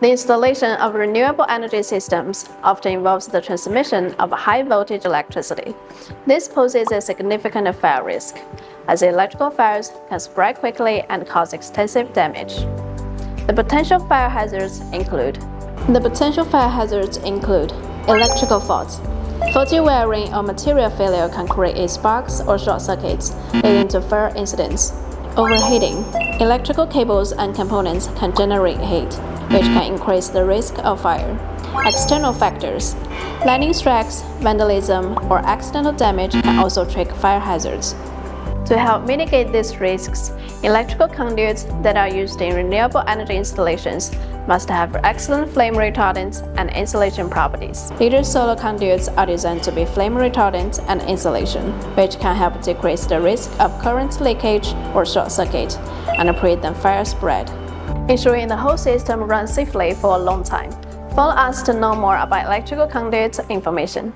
The installation of renewable energy systems often involves the transmission of high-voltage electricity. This poses a significant fire risk, as electrical fires can spread quickly and cause extensive damage. The potential fire hazards include electrical faults. Faulty wiring or material failure can create sparks or short circuits, leading to fire incidents. Overheating. Electrical cables and components can generate heat, which can increase the risk of fire. External factors. Lightning strikes, vandalism, or accidental damage can also trigger fire hazards. To help mitigate these risks, electrical conduits that are used in renewable energy installations must have excellent flame retardant and insulation properties. Leader solar conduits are designed to be flame retardant and insulation, which can help decrease the risk of current leakage or short circuit and prevent fire spread, ensuring the whole system runs safely for a long time. Follow us to know more about electrical conduit information.